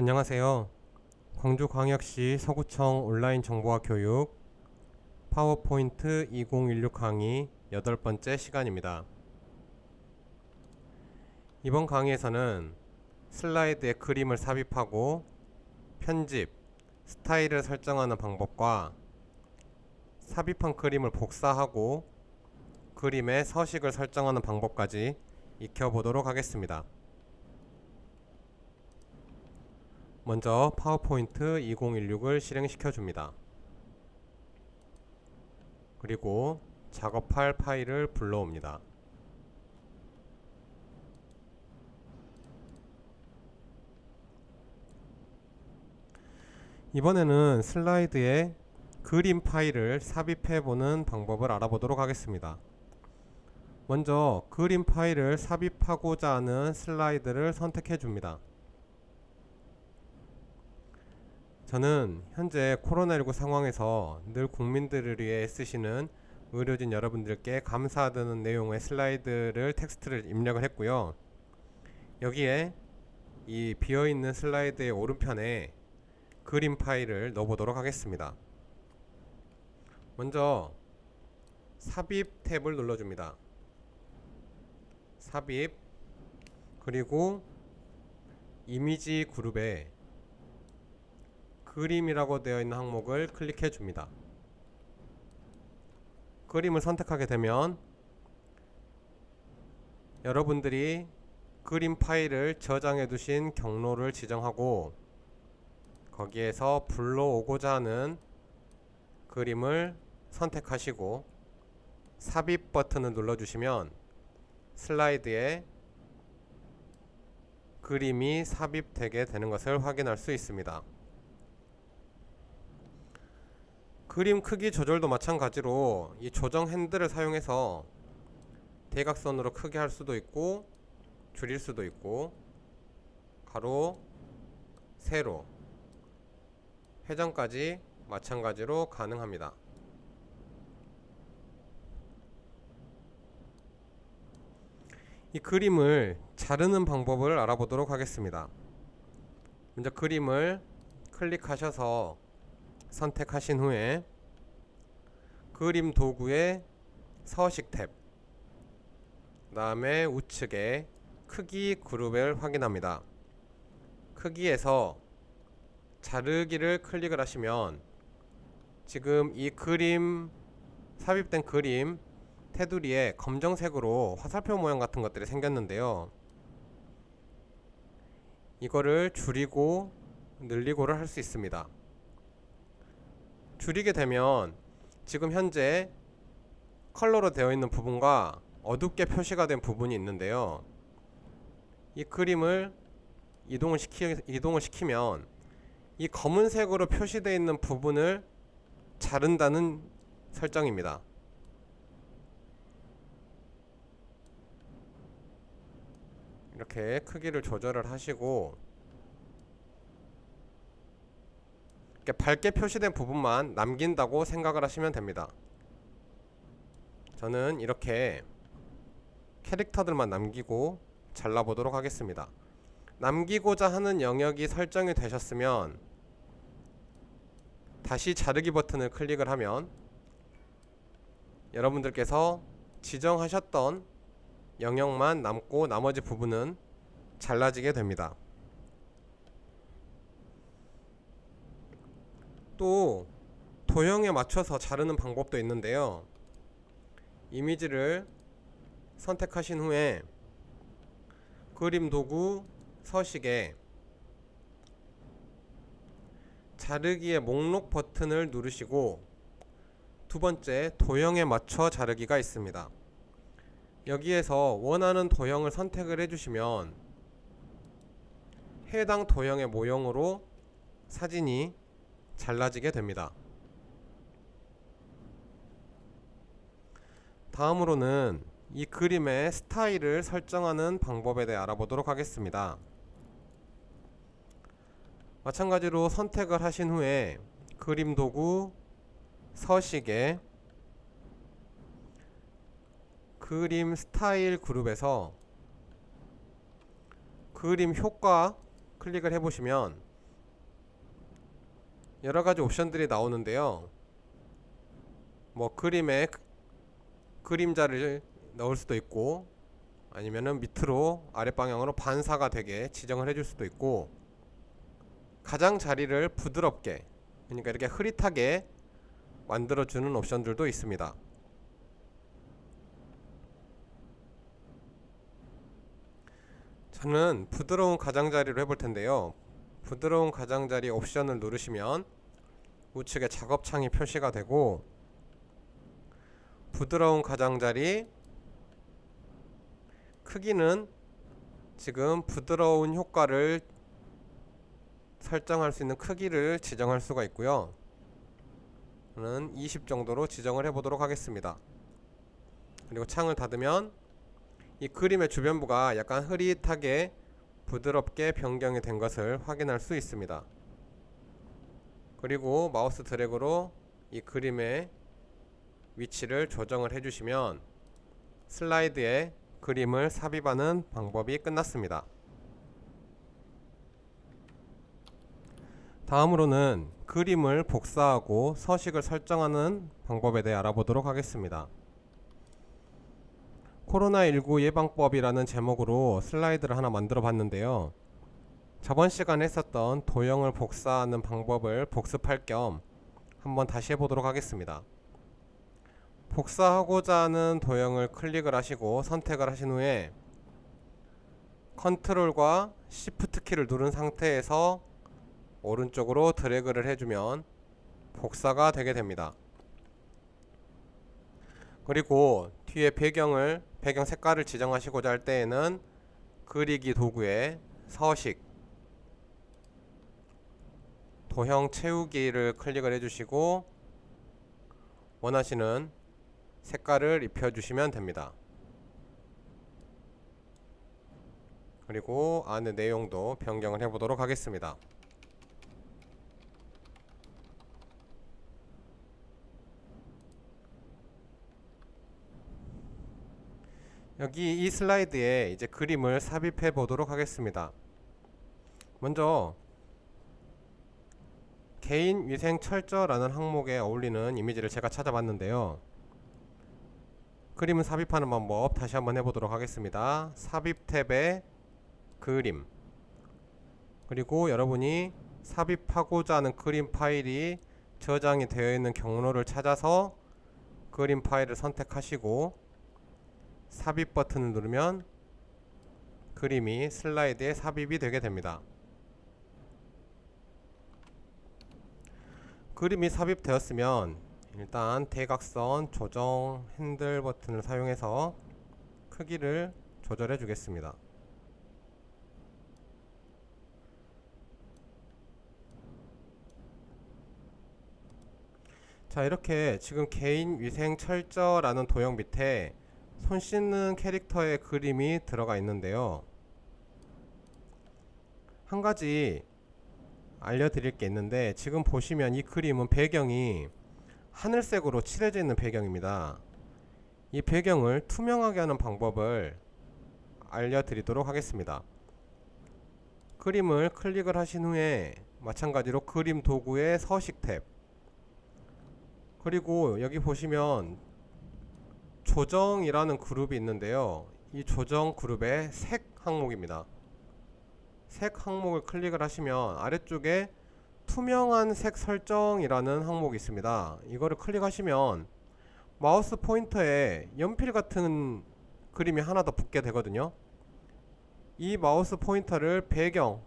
안녕하세요. 광주광역시 서구청 온라인 정보화 교육 파워포인트 2016 강의 8번째 시간입니다. 이번 강의에서는 슬라이드에 그림을 삽입하고 편집, 스타일을 설정하는 방법과 삽입한 그림을 복사하고 그림의 서식을 설정하는 방법까지 익혀보도록 하겠습니다. 먼저 파워포인트 2016을 실행시켜 줍니다. 그리고 작업할 파일을 불러옵니다. 이번에는 슬라이드에 그림 파일을 삽입해 보는 방법을 알아보도록 하겠습니다. 먼저 그림 파일을 삽입하고자 하는 슬라이드를 선택해 줍니다. 저는 현재 코로나19 상황에서 늘 국민들을 위해 쓰시는 의료진 여러분들께 감사하다는 내용의 슬라이드를 텍스트를 입력을 했고요. 여기에 이 비어있는 슬라이드의 오른편에 그림 파일을 넣어보도록 하겠습니다. 먼저 삽입 탭을 눌러줍니다. 삽입, 그리고 이미지 그룹에 그림이라고 되어 있는 항목을 클릭해 줍니다. 그림을 선택하게 되면 여러분들이 그림 파일을 저장해 두신 경로를 지정하고 거기에서 불러오고자 하는 그림을 선택하시고 삽입 버튼을 눌러주시면 슬라이드에 그림이 삽입되게 되는 것을 확인할 수 있습니다. 그림 크기 조절도 마찬가지로 이 조정 핸들을 사용해서 대각선으로 크게 할 수도 있고 줄일 수도 있고 가로, 세로, 회전까지 마찬가지로 가능합니다. 이 그림을 자르는 방법을 알아보도록 하겠습니다. 먼저 그림을 클릭하셔서 선택하신 후에 그림 도구의 서식 탭, 그 다음에 우측에 크기 그룹을 확인합니다. 크기에서 자르기를 클릭을 하시면 지금 이 그림, 삽입된 그림 테두리에 검정색으로 화살표 모양 같은 것들이 생겼는데요. 이거를 줄이고 늘리고를 할 수 있습니다. 줄이게 되면 지금 현재 컬러로 되어 있는 부분과 어둡게 표시가 된 부분이 있는데요. 이 그림을 이동을 시키면 이 검은색으로 표시되어 있는 부분을 자른다는 설정입니다. 이렇게 크기를 조절을 하시고 이렇게 밝게 표시된 부분만 남긴다고 생각을 하시면 됩니다. 저는 이렇게 캐릭터들만 남기고 잘라보도록 하겠습니다. 남기고자 하는 영역이 설정이 되셨으면 다시 자르기 버튼을 클릭을 하면 여러분들께서 지정하셨던 영역만 남고 나머지 부분은 잘라지게 됩니다. 또 도형에 맞춰서 자르는 방법도 있는데요. 이미지를 선택하신 후에 그림 도구 서식에 자르기의 목록 버튼을 누르시고 두 번째 도형에 맞춰 자르기가 있습니다. 여기에서 원하는 도형을 선택을 해주시면 해당 도형의 모형으로 사진이 잘라지게 됩니다. 다음으로는 이 그림의 스타일을 설정하는 방법에 대해 알아보도록 하겠습니다. 마찬가지로 선택을 하신 후에 그림 도구 서식에 그림 스타일 그룹에서 그림 효과 클릭을 해보시면 여러가지 옵션들이 나오는데요. 뭐 그림자를 넣을 수도 있고, 아니면은 밑으로 아랫방향으로 반사가 되게 지정을 해줄 수도 있고, 가장자리를 부드럽게, 그러니까 이렇게 흐릿하게 만들어주는 옵션들도 있습니다. 저는 부드러운 가장자리로 해볼 텐데요. 부드러운 가장자리 옵션을 누르시면 우측에 작업창이 표시가 되고, 부드러운 가장자리 크기는 지금 부드러운 효과를 설정할 수 있는 크기를 지정할 수가 있고요. 저는 20 정도로 지정을 해보도록 하겠습니다. 그리고 창을 닫으면 이 그림의 주변부가 약간 흐릿하게 부드럽게 변경이 된 것을 확인할 수 있습니다. 그리고 마우스 드래그로 이 그림의 위치를 조정을 해주시면 슬라이드에 그림을 삽입하는 방법이 끝났습니다. 다음으로는 그림을 복사하고 서식을 설정하는 방법에 대해 알아보도록 하겠습니다. 코로나19 예방법이라는 제목으로 슬라이드를 하나 만들어 봤는데요. 저번 시간에 했었던 도형을 복사하는 방법을 복습할 겸 한번 다시 해보도록 하겠습니다. 복사하고자 하는 도형을 클릭을 하시고 선택을 하신 후에 컨트롤과 시프트 키를 누른 상태에서 오른쪽으로 드래그를 해주면 복사가 되게 됩니다. 그리고 뒤에 배경 색깔을 지정하시고자 할 때에는 그리기 도구에 서식, 도형 채우기를 클릭을 해주시고 원하시는 색깔을 입혀주시면 됩니다. 그리고 안의 내용도 변경을 해보도록 하겠습니다. 여기 이 슬라이드에 이제 그림을 삽입해 보도록 하겠습니다. 먼저 개인위생철저라는 항목에 어울리는 이미지를 제가 찾아봤는데요. 그림을 삽입하는 방법 다시 한번 해보도록 하겠습니다. 삽입 탭에 그림, 그리고 여러분이 삽입하고자 하는 그림 파일이 저장이 되어 있는 경로를 찾아서 그림 파일을 선택하시고 삽입 버튼을 누르면 그림이 슬라이드에 삽입이 되게 됩니다. 그림이 삽입되었으면 일단 대각선 조정 핸들 버튼을 사용해서 크기를 조절해 주겠습니다. 자, 이렇게 지금 개인위생철저라는 도형 밑에 손 씻는 캐릭터의 그림이 들어가 있는데요. 한 가지 알려드릴 게 있는데, 지금 보시면 이 그림은 배경이 하늘색으로 칠해져 있는 배경입니다. 이 배경을 투명하게 하는 방법을 알려드리도록 하겠습니다. 그림을 클릭을 하신 후에 마찬가지로 그림 도구의 서식 탭, 그리고 여기 보시면 조정이라는 그룹이 있는데요. 이 조정 그룹의 색 항목입니다. 색 항목을 클릭을 하시면 아래쪽에 투명한 색 설정이라는 항목이 있습니다. 이거를 클릭하시면 마우스 포인터에 연필 같은 그림이 하나 더 붙게 되거든요. 이 마우스 포인터를 배경,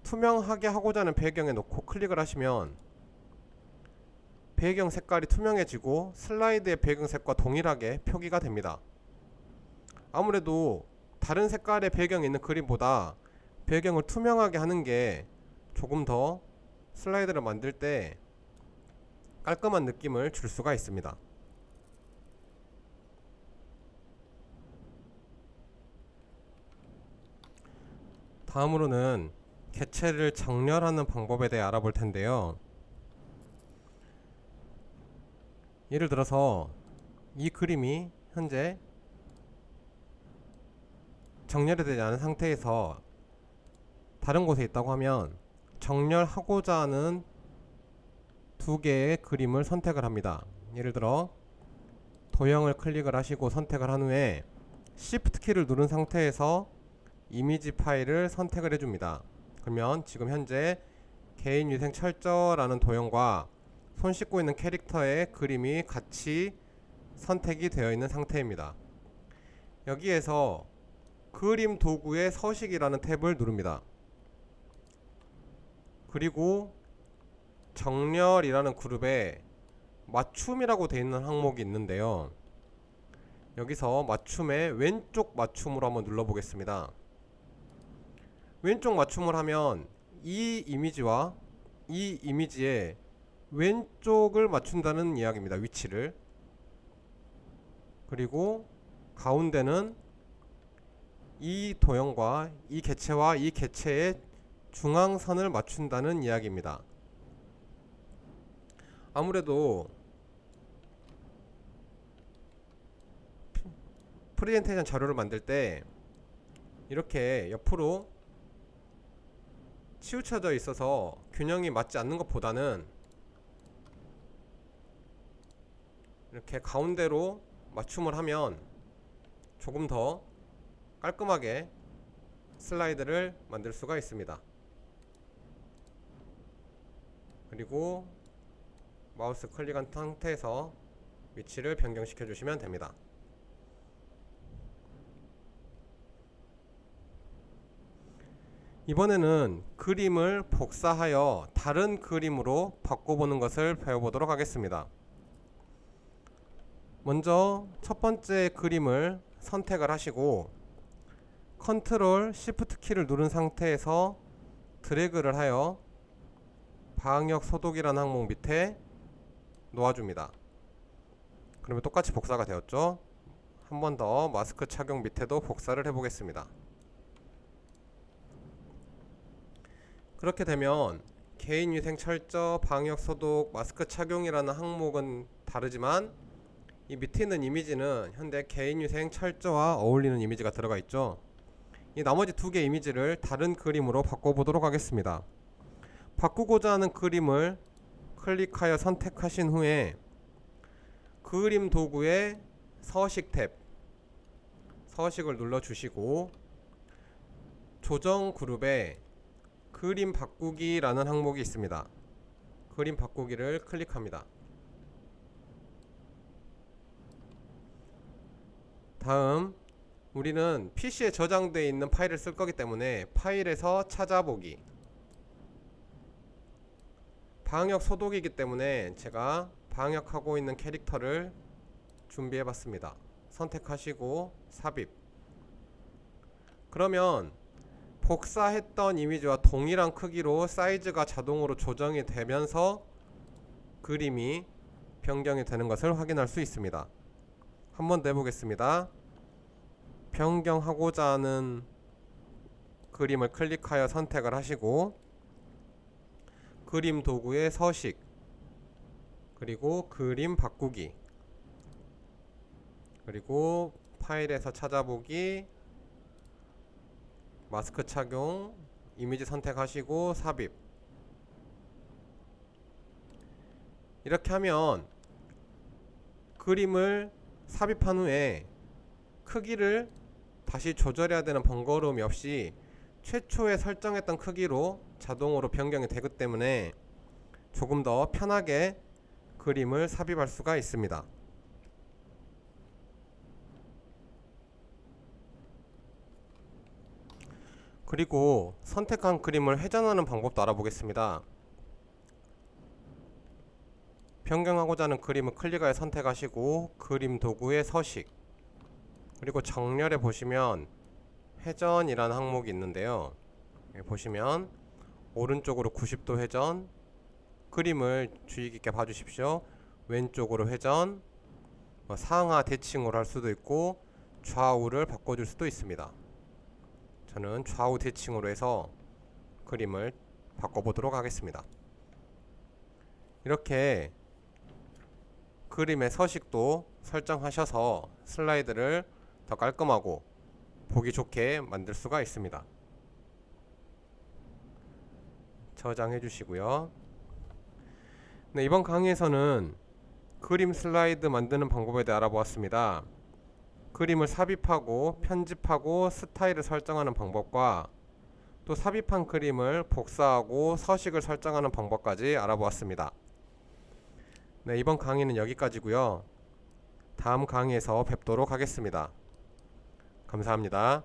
투명하게 하고자 하는 배경에 놓고 클릭을 하시면 배경 색깔이 투명해지고 슬라이드의 배경색과 동일하게 표기가 됩니다. 아무래도 다른 색깔의 배경이 있는 그림보다 배경을 투명하게 하는 게 조금 더 슬라이드를 만들 때 깔끔한 느낌을 줄 수가 있습니다. 다음으로는 개체를 정렬하는 방법에 대해 알아볼 텐데요. 예를 들어서 이 그림이 현재 정렬이 되지 않은 상태에서 다른 곳에 있다고 하면 정렬하고자 하는 두 개의 그림을 선택을 합니다. 예를 들어 도형을 클릭을 하시고 선택을 한 후에 Shift 키를 누른 상태에서 이미지 파일을 선택을 해줍니다. 그러면 지금 현재 개인위생 철저라는 도형과 손 씻고 있는 캐릭터의 그림이 같이 선택이 되어 있는 상태입니다. 여기에서 그림 도구의 서식이라는 탭을 누릅니다. 그리고 정렬이라는 그룹에 맞춤이라고 되어 있는 항목이 있는데요. 여기서 맞춤의 왼쪽 맞춤으로 한번 눌러 보겠습니다. 왼쪽 맞춤을 하면 이 이미지와 이 이미지의 왼쪽을 맞춘다는 이야기입니다. 위치를. 그리고 가운데는 이 도형과 이 개체와 이 개체의 중앙선을 맞춘다는 이야기입니다. 아무래도 프레젠테이션 자료를 만들 때 이렇게 옆으로 치우쳐져 있어서 균형이 맞지 않는 것보다는 이렇게 가운데로 맞춤을 하면 조금 더 깔끔하게 슬라이드를 만들 수가 있습니다. 그리고 마우스 클릭한 상태에서 위치를 변경시켜 주시면 됩니다. 이번에는 그림을 복사하여 다른 그림으로 바꿔보는 것을 배워보도록 하겠습니다. 먼저 첫 번째 그림을 선택을 하시고 컨트롤 시프트 키를 누른 상태에서 드래그를 하여 방역 소독이라는 항목 밑에 놓아줍니다. 그러면 똑같이 복사가 되었죠. 한 번 더 마스크 착용 밑에도 복사를 해보겠습니다. 그렇게 되면 개인위생 철저, 방역 소독, 마스크 착용이라는 항목은 다르지만 이 밑에 있는 이미지는 현재 개인위생 철저와 어울리는 이미지가 들어가 있죠. 이 나머지 두 개 이미지를 다른 그림으로 바꿔보도록 하겠습니다. 바꾸고자 하는 그림을 클릭하여 선택하신 후에 그림 도구의 서식 탭, 서식을 눌러주시고 조정 그룹에 그림 바꾸기라는 항목이 있습니다. 그림 바꾸기를 클릭합니다. 다음 우리는 PC에 저장되어 있는 파일을 쓸 거기 때문에 파일에서 찾아보기, 방역 소독이기 때문에 제가 방역하고 있는 캐릭터를 준비해 봤습니다. 선택하시고 삽입. 그러면 복사했던 이미지와 동일한 크기로 사이즈가 자동으로 조정이 되면서 그림이 변경이 되는 것을 확인할 수 있습니다. 한번 더 해보겠습니다. 변경하고자 하는 그림을 클릭하여 선택을 하시고 그림 도구의 서식, 그리고 그림 바꾸기, 그리고 파일에서 찾아보기, 마스크 착용, 이미지 선택하시고 삽입. 이렇게 하면 그림을 삽입한 후에 크기를 다시 조절해야 되는 번거로움이 없이 최초에 설정했던 크기로 자동으로 변경이 되기 때문에 조금 더 편하게 그림을 삽입할 수가 있습니다. 그리고 선택한 그림을 회전하는 방법도 알아보겠습니다. 변경하고자 하는 그림을 클릭하여 선택하시고 그림 도구의 서식, 그리고 정렬에 보시면 회전이라는 항목이 있는데요. 여기 보시면 오른쪽으로 90도 회전, 그림을 주의 깊게 봐주십시오. 왼쪽으로 회전, 상하 대칭으로 할 수도 있고 좌우를 바꿔줄 수도 있습니다. 저는 좌우 대칭으로 해서 그림을 바꿔보도록 하겠습니다. 이렇게 그림의 서식도 설정하셔서 슬라이드를 더 깔끔하고 보기 좋게 만들 수가 있습니다. 저장해 주시고요. 네, 이번 강의에서는 그림 슬라이드 만드는 방법에 대해 알아보았습니다. 그림을 삽입하고 편집하고 스타일을 설정하는 방법과 또 삽입한 그림을 복사하고 서식을 설정하는 방법까지 알아보았습니다. 네, 이번 강의는 여기까지고요. 다음 강의에서 뵙도록 하겠습니다. 감사합니다.